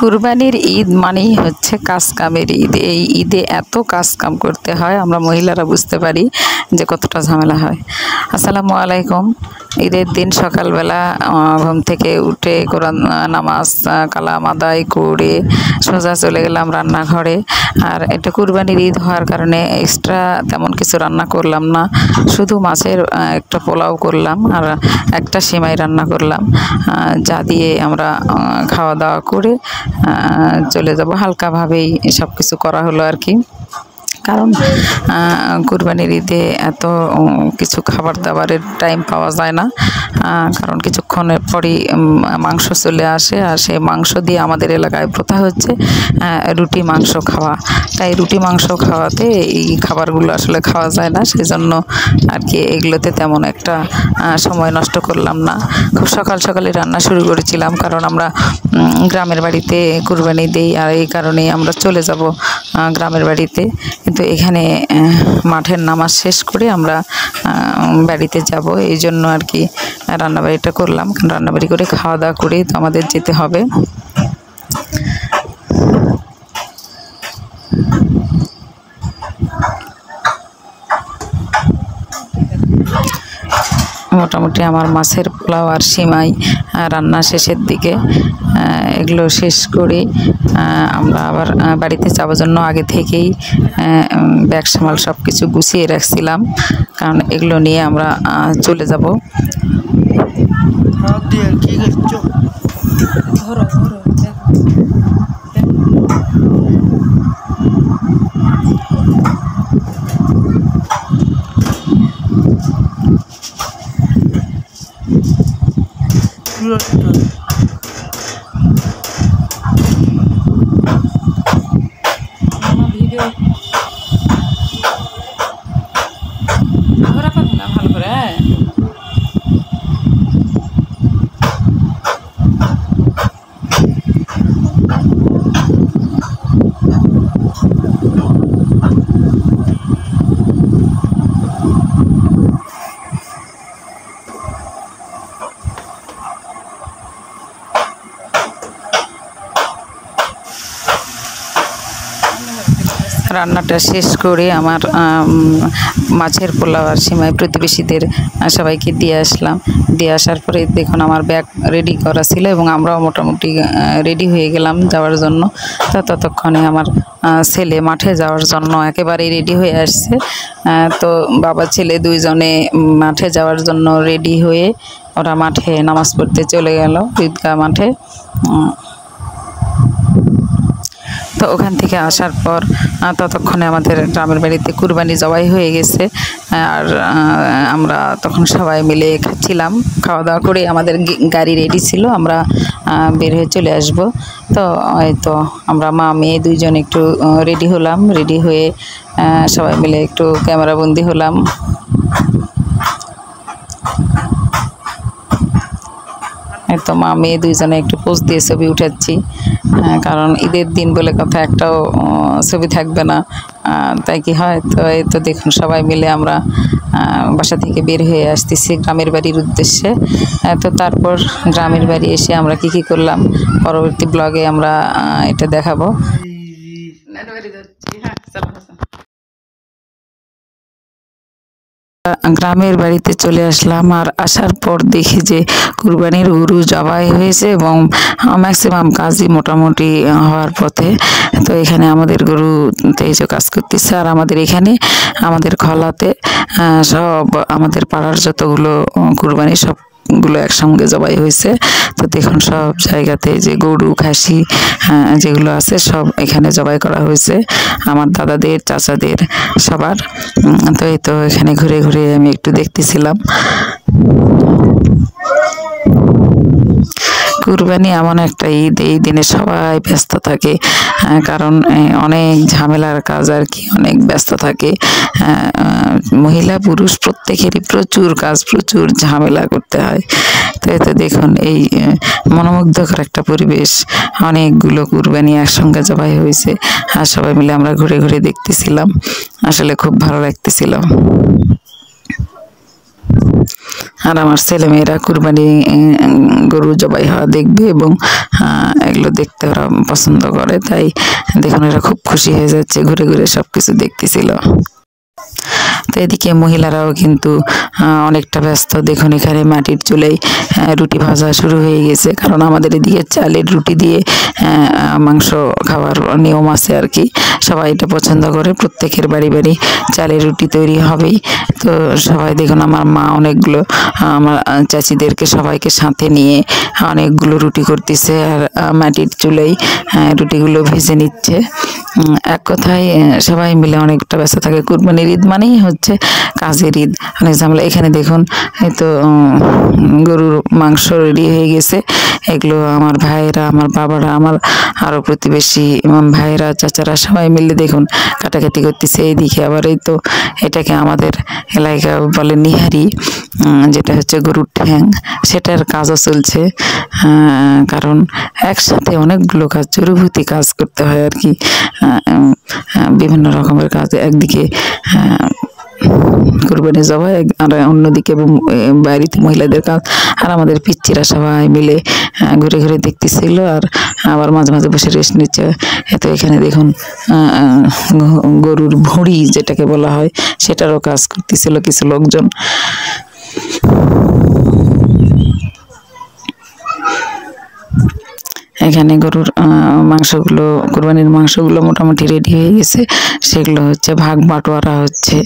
কুরবানির ঈদ মানেই হচ্ছে কাজ কামের ঈদ। এই ঈদে এত কাজ কাম করতে হয়, আমরা মহিলারা বুঝতে পারি যে কতটা ঝামেলা হয়। আসসালামু আলাইকুম। ঈদের দিন সকালবেলা ঘুম থেকে উঠে কোরআন নামাজ কালাম আদায় করে সোজা চলে গেলাম রান্নাঘরে। আর এটা কুরবানির ঈদ হওয়ার কারণে এক্সট্রা তেমন কিছু রান্না করলাম না, শুধু মাছের একটা পোলাও করলাম আর একটা সেমাই রান্না করলাম, যা দিয়ে আমরা খাওয়া দাওয়া করে চলে যাব। হালকাভাবেই সব কিছু করা হলো আর কি, কারণ কুরবানির ঈদে এত কিছু খাবার দাবারের টাইম পাওয়া যায় না, কারণ কিছুক্ষণের পরই মাংস চলে আসে। আর সেই মাংস দিয়ে আমাদের এলাকায় প্রথা হচ্ছে রুটি মাংস খাওয়া, তাই রুটি মাংস খাওয়াতে এই খাবারগুলো আসলে খাওয়া যায় না, সেই জন্য আর কি এগুলোতে তেমন একটা সময় নষ্ট করলাম না। খুব সকাল সকালে রান্না শুরু করেছিলাম, কারণ আমরা গ্রামের বাড়িতে কুরবানি দিই, আর এই কারণেই আমরা চলে যাব গ্রামের বাড়িতে। কিন্তু এখানে মাঠের নামাজ শেষ করে আমরা বাড়িতে যাব, এই জন্য আর কি রান্নাবাড়িটা করলাম। কারণ রান্নাবাড়ি করে খাওয়া দাওয়া করেই তো আমাদের যেতে হবে। মোটামুটি আমার মাছের পোলাও আর সিমাই রান্না শেষের দিকে, এগুলো শেষ করে আমরা আবার বাড়িতে যাওয়ার জন্য আগে থেকেই ব্যাগ সামাল সব কিছু গুছিয়ে রাখছিলাম, কারণ এগুলো নিয়ে আমরা চলে যাব। ভালো করে রান্নাটা শেষ করে আমার মাছের পোলাও আর সিমাই প্রতিবেশীদের সবাইকে দিয়ে আসলাম। দিয়ে আসার পরে দেখুন আমার ব্যাগ রেডি করা ছিল এবং আমরাও মোটামুটি রেডি হয়ে গেলাম যাওয়ার জন্য। তো ততক্ষণে আমার ছেলে মাঠে যাওয়ার জন্য একেবারেই রেডি হয়ে আসছে। তো বাবা ছেলে দুইজনে মাঠে যাওয়ার জন্য রেডি হয়ে ওরা মাঠে নামাজ পড়তে চলে গেল, ঈদগাহ মাঠে। তো ওখান থেকে আসার পর ততক্ষণে আমাদের গ্রামের বাড়িতে কুরবানি জবাই হয়ে গেছে, আর আমরা তখন সবাই মিলে খাচ্ছিলাম। খাওয়া দাওয়া করে আমাদের গাড়ি রেডি ছিল, আমরা বের হয়ে চলে আসব। তো এই তো আমরা মা মেয়ে দুইজন একটু রেডি হলাম, রেডি হয়ে সবাই মিলে একটু ক্যামেরাবন্দি হলাম। তো মা মেয়ে দুইজনে একটু পোজ দিয়ে ছবি উঠাচ্ছি, কারণ ঈদের দিন বলে কথা একটাও ছবি থাকবে না, তাই কি হয়। তো এই তো দেখুন সবাই মিলে আমরা বাসা থেকে বের হয়ে আসতেছি গ্রামের বাড়ির উদ্দেশ্যে। তো তারপর গ্রামের বাড়ি এসে আমরা কি করলাম পরবর্তী ব্লগে আমরা এটা দেখাবো। গ্রামের বাড়িতে চলে আসলাম, আর আসার পর দেখি যে কুরবানির গরু জবাই হয়েছে এবং ম্যাক্সিমাম কাজই মোটামুটি হওয়ার পথে। তো এখানে আমাদের গরু তেজও কাজ করতেছে, আর আমাদের এখানে আমাদের খলাতে সব আমাদের পাড়ার যতগুলো কুরবানি সবগুলো একসঙ্গে জবাই হয়েছে। তো দেখুন সব জায়গাতে যে গরু খাসি যেগুলো আছে সব এখানে জবাই করা হয়েছে, আমার দাদাদের চাচাদের সবার। তো এই তো এখানে ঘুরে ঘুরে আমি একটু দেখতেছিলাম। কুরবানি এমন একটা ঈদ, এই দিনে সবাই ব্যস্ত থাকে, কারণ অনেক ঝামেলার কাজ আর কি, অনেক ব্যস্ত থাকে। মহিলা পুরুষ প্রত্যেকেরই প্রচুর কাজ, প্রচুর ঝামেলা করতে হয়। তো এতে দেখুন এই মনোমুগ্ধকর একটা পরিবেশ, অনেকগুলো কুরবানি একসঙ্গে জবাই হয়েছে, আর সবাই মিলে আমরা ঘুরে ঘুরে দেখতেছিলাম, আসলে খুব ভালো লাগতেছিল। আর আমার ছেলেমেয়েরা কুরবানি গরু জবাই হওয়া দেখবে এবং এগুলো দেখতে ওরা পছন্দ করে, তাই দেখুন এরা খুব খুশি হয়ে যাচ্ছে, ঘুরে ঘুরে সবকিছু দেখতেছিল। তো এদিকে মহিলারাও কিন্তু অনেকটা ব্যস্ত। দেখুন এখানে মাটির চুলায় রুটি ভাজা শুরু হয়ে গেছে, কারণ আমাদের এদিকে চালের রুটি দিয়ে মাংস খাওয়ার নিয়ম আছে আর কি, সবাই এটা পছন্দ করে, প্রত্যেকের বাড়ি বাড়ি চালের রুটি তৈরি হবেই। তো সবাই দেখুন আমার মা অনেকগুলো আমার চাচিদেরকে সবাইকে সাথে নিয়ে অনেকগুলো রুটি করতেছে, আর মাটির চুলায় রুটিগুলো ভেজে নিচ্ছে। এক কথায় সবাই মিলে অনেকটা ব্যস্ত থাকে। কুরবানির ঈদ মানেই হচ্ছে কাজের ঈদ, অনেক ঝামেলা। এখানে দেখুন এই তো গরুর মাংস রেডি হয়ে গেছে। এগুলো আমার ভাইয়েরা, আমার বাবারা, আমার আরও প্রতিবেশী ভাইয়েরা, চাচারা সবাই মিলে দেখুন কাটাকাটি করতেছে। এইদিকে আবার এই তো এটাকে আমাদের এলাকায় বলে নিহারি, যেটা হচ্ছে গরুর ঠ্যাং, সেটার কাজও চলছে। কারণ একসাথে অনেকগুলো কাজ, জরুরি কাজ করতে হয় আর কি, বিভিন্ন রকমের কাজ। একদিকে কুরবানি জবাই, আর অন্যদিকে বাড়িতে মহিলাদের কাজ, আর আমাদের পিচ্চিরা সবাই মিলে ঘুরে ঘুরে দেখতেছিল, আর আবার মাঝে মাঝে বসে রেস্ট নিচ্ছে। এত এখানে দেখুন গরুর ভুঁড়ি যেটাকে বলা হয় সেটারও কাজ করতেছিল কিছু লোকজন। এখানে গরুর মাংসগুলো, কুরবানির মাংসগুলো মোটামুটি রেডি হয়ে গেছে, সেগুলো হচ্ছে ভাগ বাটোয়ারা হচ্ছে।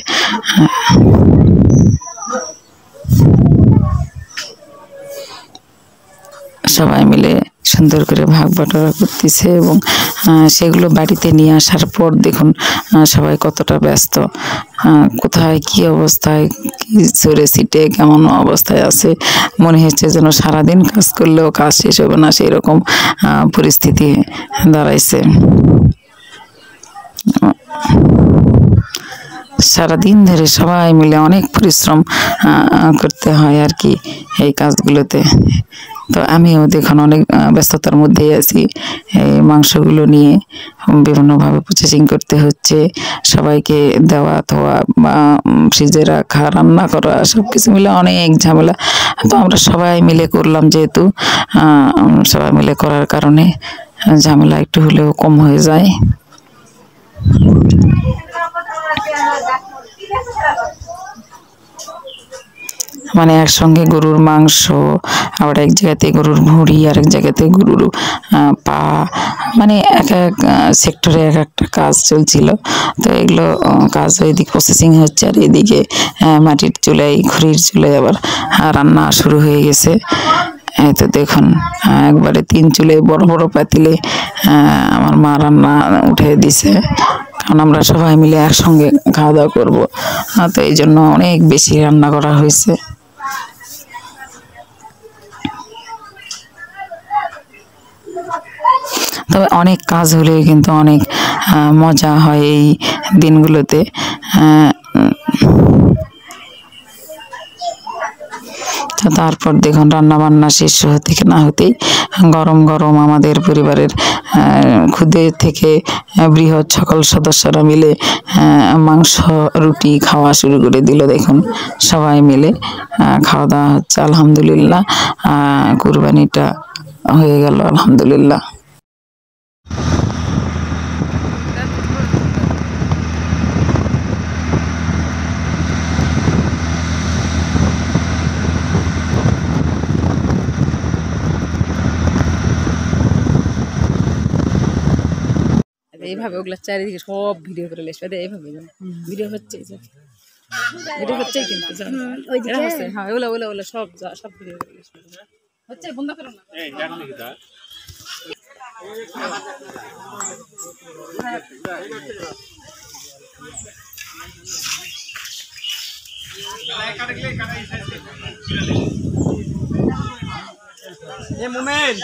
সবাই মিলে সুন্দর করে ভাগ বাটোয়ারা করতেছে, এবং সেগুলো বাড়িতে নিয়ে আসার পর দেখুন সবাই কতটা ব্যস্ত, কোথায় কি অবস্থায়, কি চড়ে ছিটে কেমন অবস্থায় আছে, মনে হচ্ছে যেন সারাদিন কাজ করলেও কাজ শেষ হবে না, সেই রকম পরিস্থিতি দাঁড়াইছে। সারাদিন ধরে সবাই মিলে অনেক পরিশ্রম করতে হয় আর কি এই কাজগুলোতে। তো আমিও দেখুন অনেক ব্যস্ততার মধ্যেই আছি, এই মাংসগুলো নিয়ে বিভিন্নভাবে প্রসেসিং করতে হচ্ছে, সবাইকে দেওয়া ধোয়া বা ফ্রিজে রাখা, রান্না করা, সব কিছু মিলে অনেক ঝামেলা। তো আমরা সবাই মিলে করলাম, যেহেতু সবাই মিলে করার কারণে ঝামেলা একটু হলেও কম হয়ে যায়। মানে একসঙ্গে গরুর মাংস, আবার এক জায়গাতে গরুর ভুঁড়ি, আর এক জায়গাতে গরুর পা, মানে এক এক সেক্টরে এক একটা কাজ চলছিল। তো এগুলো কাজ এদিকে প্রসেসিং হচ্ছে, আর এদিকে মাটির চুলায়, খড়ির চুলায় আবার রান্না শুরু হয়ে গেছে। এই তো দেখুন একবারে 3 চুলে বড় বড় পাতিলে আমার মা রান্না উঠে দিছে, কারণ আমরা সবাই মিলে একসঙ্গে খাওয়া দাওয়া করবো, তো এই জন্য অনেক বেশি রান্না করা হয়েছে। তবে অনেক কাজ হলেও কিন্তু অনেক মজা হয় এই দিনগুলোতে। তো তারপর দেখুন রান্না বান্না শেষ হতে না হতেই গরম গরম আমাদের পরিবারের ক্ষুদে থেকে বৃহৎ সকল সদস্যরা মিলে মাংস রুটি খাওয়া শুরু করে দিল। দেখুন সবাই মিলে খাওয়া দাওয়া হচ্ছে, আলহামদুলিল্লাহ কুরবানিটা হয়ে গেল আলহামদুলিল্লাহ। এইভাবে ওগুলা চারিদিকে সব ভিডিও করে লেসবে, এইভাবে ভিডিও হচ্ছে, ভিডিও হচ্ছে কিন্তু হ্যাঁ ওগুলা ওগুলা ওগুলা সব সব ভিডিও করে লেসবে হচ্ছে, বন্ধ করো না। ये मोमेंट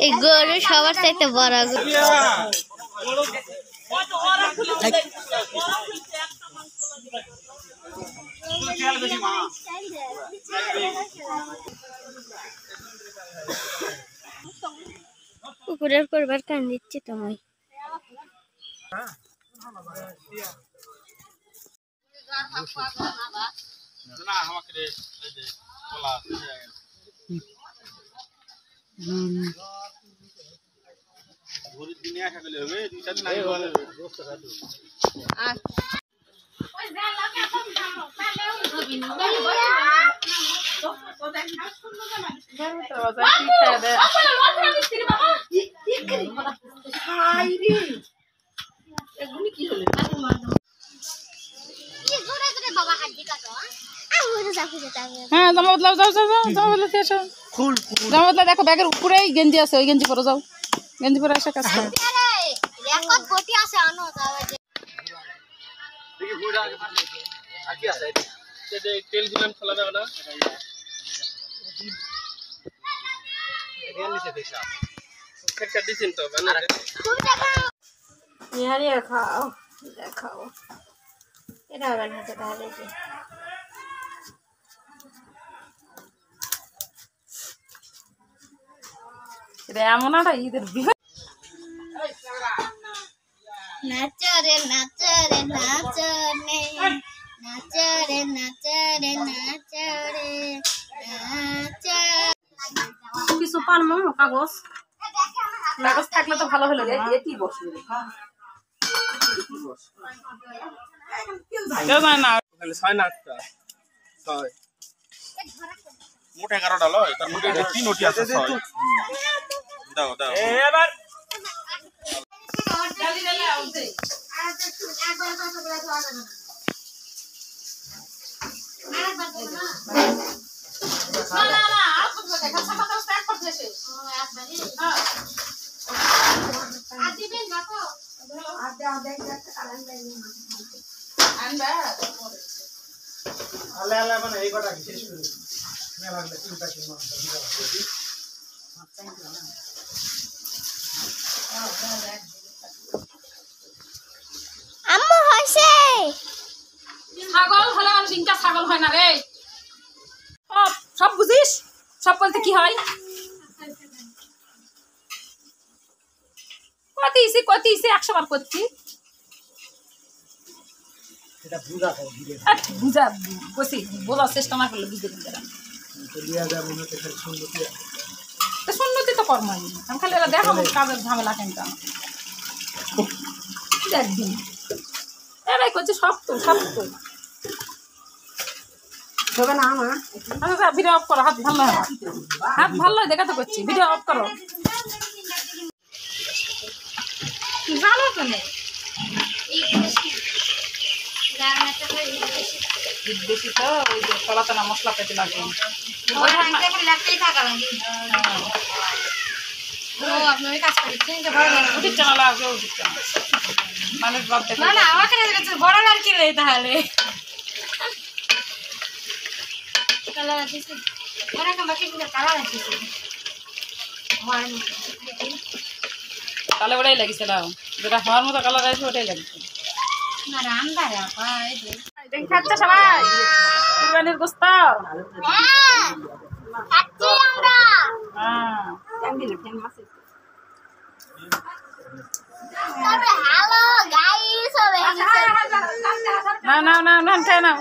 এই গরু সবার চাইতে বড় গরু। দুপুরের করবার কান দিচ্ছি তোমায়। হ্যাঁ জামা বদলাও, যাও যাও যাও জামা বদলাতে আসো। জামা বদলা দেখো ব্যাগের উপরেই গেঞ্জি আছে, ওই গেঞ্জি পরে যাও। গেঞ্জি পরে এসে কাজ করো। খাও দেখাও এটা বানাতে তাহলে এটা এমন একটা ঈদের বিয়ে। নাচরে নাচরে নাচরে নাচরে নাচরে নাচরে কিছু পারবো কাগজ, কাগজ থাকলে তো ভালো হলো। মোট 11টা লয়, তার মধ্যে 3টি আছে। দাও দাও এবার আম্মু হইছে ছাগল হলে মানুষ ইনকা ছাগল হয় না রে। সব বুঝিস, সব বলতে কি হয়? কতিছে 100 বার করছি। বুঝা বসি বোঝার চেষ্টা না করলে বুঝতে পারবে না। সুন্নতি তো কর্মই, আমি খালি এরা দেখো কাজের ঝামেলা কেনটা একদিন এরাই করছে। সব তো হবে না আমার। আচ্ছা ভিডিও অফ করো, হাত ভালো হয়, হাত ভালো হয় দেখাতে করছি। ভিডিও অফ করো। ভালো তো নেই বেশি তো ওই যে তলাতলা মশলা পেতে লাগে। মানুষ ভাবতে বড় আর কি রে তাহলে তাহলে ওটাই লাগিছে না, যেটা হওয়ার মতো কালার আছে ওটাই লাগিছে। খাচ্ছে সবাই কুরবানির গোস্ত। না না না না খেয়ে নাও।